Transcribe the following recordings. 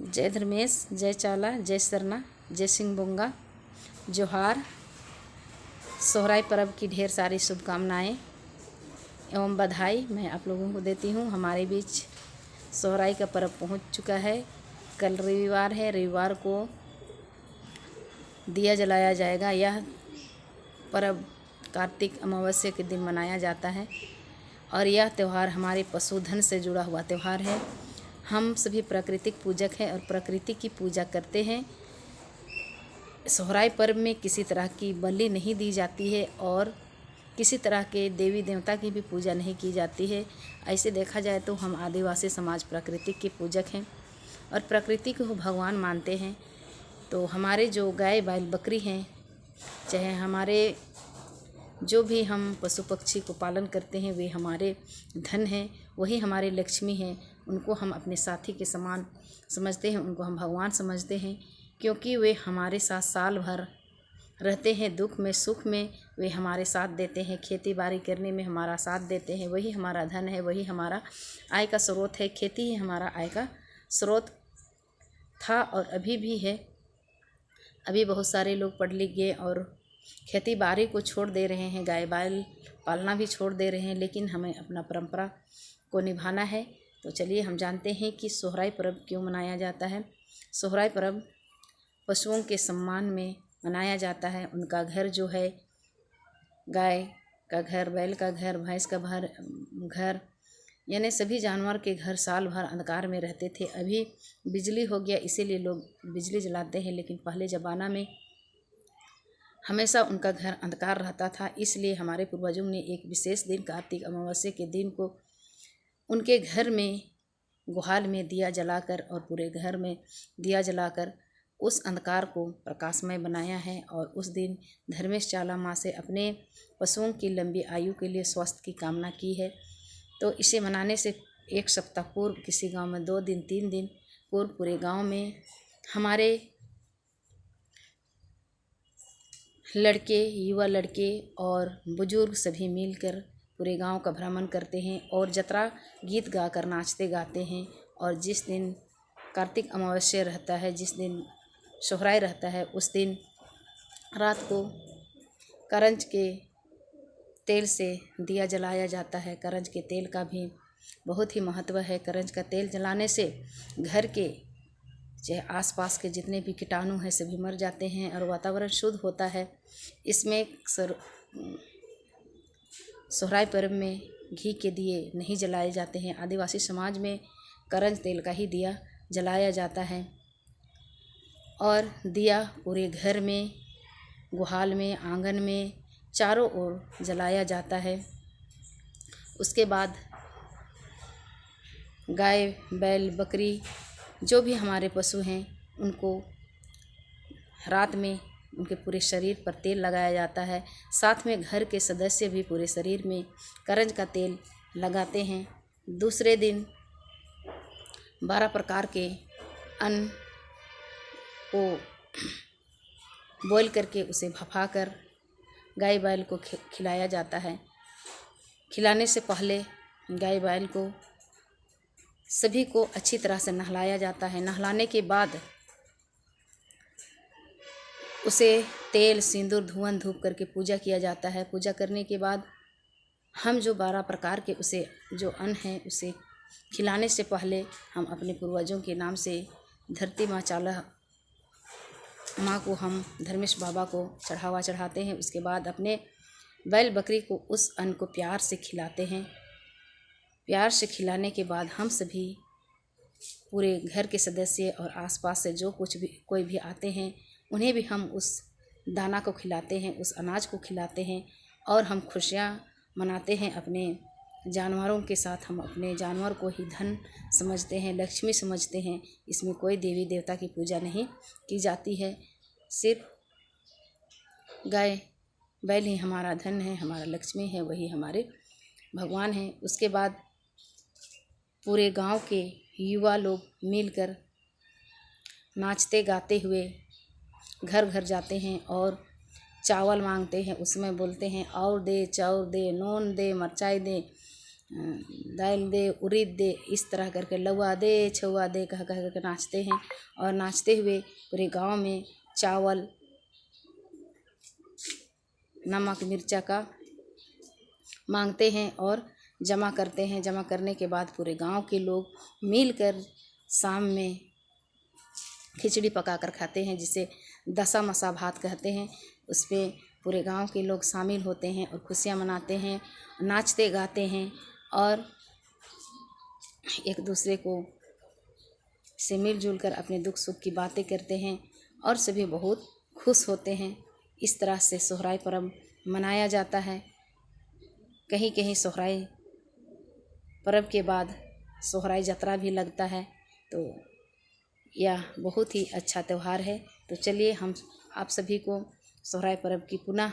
जय धर्मेश, जय चाला, जय सरना, जय सिंह बोंगा, जोहार। सोहराई पर्व की ढेर सारी शुभकामनाएं एवं बधाई मैं आप लोगों को देती हूँ। हमारे बीच सोहराई का पर्व पहुँच चुका है। कल रविवार है, रविवार को दिया जलाया जाएगा। यह पर्व कार्तिक अमावस्या के दिन मनाया जाता है और यह त्यौहार हमारे पशुधन से जुड़ा हुआ त्यौहार है। हम सभी प्राकृतिक पूजक हैं और प्रकृति की पूजा करते हैं। सोहराई पर्व में किसी तरह की बलि नहीं दी जाती है और किसी तरह के देवी देवता की भी पूजा नहीं की जाती है। ऐसे देखा जाए तो हम आदिवासी समाज प्रकृति के पूजक हैं और प्रकृति को भगवान मानते हैं। तो हमारे जो गाय बैल बकरी हैं, चाहे हमारे जो भी हम पशु पक्षी को पालन करते हैं, वे हमारे धन हैं, वही हमारे लक्ष्मी हैं। उनको हम अपने साथी के समान समझते हैं, उनको हम भगवान समझते हैं, क्योंकि वे हमारे साथ साल भर रहते हैं। दुख में सुख में वे हमारे साथ देते हैं, खेती बाड़ी करने में हमारा साथ देते हैं। वही हमारा धन है, वही हमारा आय का स्रोत है। खेती ही हमारा आय का स्रोत था और अभी भी है। अभी बहुत सारे लोग पढ़ लिख गए और खेती बाड़ी को छोड़ दे रहे हैं, गाय बैल पालना भी छोड़ दे रहे हैं, लेकिन हमें अपना परंपरा को निभाना है। तो चलिए हम जानते हैं कि सोहराई पर्व क्यों मनाया जाता है। सोहराई पर्व पशुओं के सम्मान में मनाया जाता है। उनका घर जो है, गाय का घर, बैल का घर, भैंस का घर, यानी सभी जानवर के घर साल भर अंधकार में रहते थे। अभी बिजली हो गया, इसीलिए लोग बिजली जलाते हैं, लेकिन पहले ज़माना में हमेशा उनका घर अंधकार रहता था। इसलिए हमारे पूर्वजों ने एक विशेष दिन कार्तिक अमावस्या के दिन को उनके घर में गुहाल में दिया जलाकर और पूरे घर में दिया जलाकर उस अंधकार को प्रकाशमय बनाया है। और उस दिन धर्मेश चाला माँ से अपने पशुओं की लंबी आयु के लिए स्वास्थ्य की कामना की है। तो इसे मनाने से एक सप्ताह पूर्व, किसी गांव में 2 दिन 3 दिन पूर्व, पूरे गांव में हमारे लड़के, युवा लड़के और बुजुर्ग सभी मिलकर पूरे गांव का भ्रमण करते हैं और जतरा गीत गाकर नाचते गाते हैं। और जिस दिन कार्तिक अमावस्या रहता है, जिस दिन सोहराई रहता है, उस दिन रात को करंज के तेल से दिया जलाया जाता है। करंज के तेल का भी बहुत ही महत्व है। करंज का तेल जलाने से घर के चाहे आसपास के जितने भी कीटाणु हैं सभी मर जाते हैं और वातावरण शुद्ध होता है। इसमें सोहराई पर्व में घी के दिए नहीं जलाए जाते हैं। आदिवासी समाज में करंज तेल का ही दिया जलाया जाता है और दिया पूरे घर में, गुहाल में, आंगन में, चारों ओर जलाया जाता है। उसके बाद गाय बैल बकरी जो भी हमारे पशु हैं, उनको रात में उनके पूरे शरीर पर तेल लगाया जाता है। साथ में घर के सदस्य भी पूरे शरीर में करंज का तेल लगाते हैं। दूसरे दिन 12 प्रकार के अन्न को बॉईल करके उसे भफाकर गाय बैल को खिलाया जाता है। खिलाने से पहले गाय बैल को सभी को अच्छी तरह से नहलाया जाता है। नहलाने के बाद उसे तेल, सिंदूर, धुआं धूप करके पूजा किया जाता है। पूजा करने के बाद हम जो 12 प्रकार के उसे जो अन्न हैं, उसे खिलाने से पहले हम अपने पूर्वजों के नाम से धरती माँ चाला माँ को, हम धर्मेश बाबा को चढ़ावा चढ़ाते हैं। उसके बाद अपने बैल बकरी को उस अन्न को प्यार से खिलाते हैं। प्यार से खिलाने के बाद हम सभी पूरे घर के सदस्य और आसपास से जो कोई भी आते हैं, उन्हें भी हम उस दाना को खिलाते हैं, उस अनाज को खिलाते हैं और हम खुशियाँ मनाते हैं अपने जानवरों के साथ। हम अपने जानवर को ही धन समझते हैं, लक्ष्मी समझते हैं। इसमें कोई देवी देवता की पूजा नहीं की जाती है। सिर्फ गाय बैल ही हमारा धन है, हमारा लक्ष्मी है, वही हमारे भगवान हैं। उसके बाद पूरे गांव के युवा लोग मिलकर नाचते गाते हुए घर घर जाते हैं और चावल मांगते हैं। उसमें बोलते हैं और दे, चाउर दे, नून दे, मिर्चाई दे, दाल दे, उड़द दे, इस तरह करके लौआ दे, छौआ दे कह कह करके नाचते हैं। और नाचते हुए पूरे गांव में चावल, नमक, मिर्चा का मांगते हैं और जमा करते हैं। जमा करने के बाद पूरे गांव के लोग मिलकर शाम में खिचड़ी पकाकर खाते हैं, जिसे दशा मसा भात कहते हैं। उस पर पूरे गांव के लोग शामिल होते हैं और खुशियां मनाते हैं, नाचते गाते हैं और एक दूसरे को से मिलजुल कर अपने दुख सुख की बातें करते हैं और सभी बहुत खुश होते हैं। इस तरह से सोहराई पर्व मनाया जाता है। कहीं कहीं सोहराई पर्व के बाद सोहराई यात्रा भी लगता है। तो यह बहुत ही अच्छा त्यौहार है। तो चलिए हम आप सभी को सोहराई पर्व की पुनः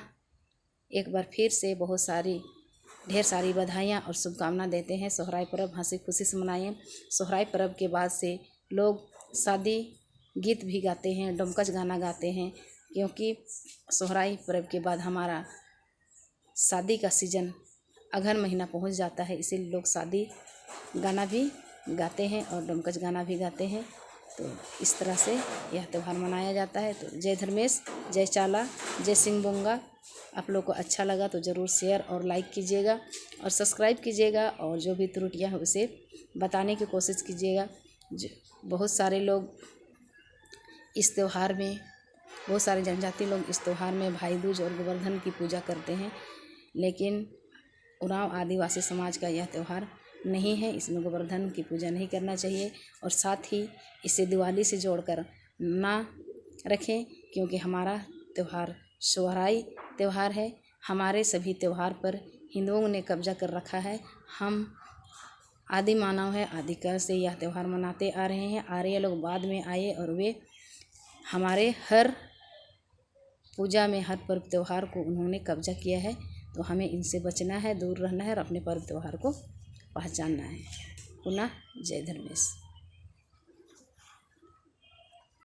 एक बार फिर से ढेर सारी बधाइयाँ और शुभकामना देते हैं। सोहराई पर्व हंसी खुशी से मनाएं। सोहराई पर्व के बाद से लोग शादी गीत भी गाते हैं, डोमकच गाना गाते हैं, क्योंकि सोहराई पर्व के बाद हमारा शादी का सीजन अगहन महीना पहुंच जाता है। इसीलिए लोग शादी गाना भी गाते हैं और डोमकच गाना भी गाते हैं। तो इस तरह से यह त्यौहार मनाया जाता है। तो जय धर्मेश, जय चाला, जय सिंह बोंगा। आप लोग को अच्छा लगा तो ज़रूर शेयर और लाइक कीजिएगा और सब्सक्राइब कीजिएगा और जो भी त्रुटियां हैं उसे बताने की कोशिश कीजिएगा। बहुत सारे लोग इस त्यौहार में, बहुत सारे जनजाति लोग इस त्यौहार में भाई दूज और गोवर्धन की पूजा करते हैं, लेकिन उरांव आदिवासी समाज का यह त्यौहार नहीं है। इसमें गोवर्धन की पूजा नहीं करना चाहिए और साथ ही इसे दिवाली से जोड़कर ना रखें, क्योंकि हमारा त्यौहार सोहराई त्यौहार है। हमारे सभी त्यौहार पर हिंदुओं ने कब्जा कर रखा है। हम आदि मानव है, आदिकाल से यह त्यौहार मनाते आ रहे हैं। आर्य लोग बाद में आए और वे हमारे हर पूजा में, हर पर्व त्यौहार को उन्होंने कब्जा किया है। तो हमें इनसे बचना है, दूर रहना है और अपने पर्व त्यौहार को पहचानना है। पुनः जय धर्मेश।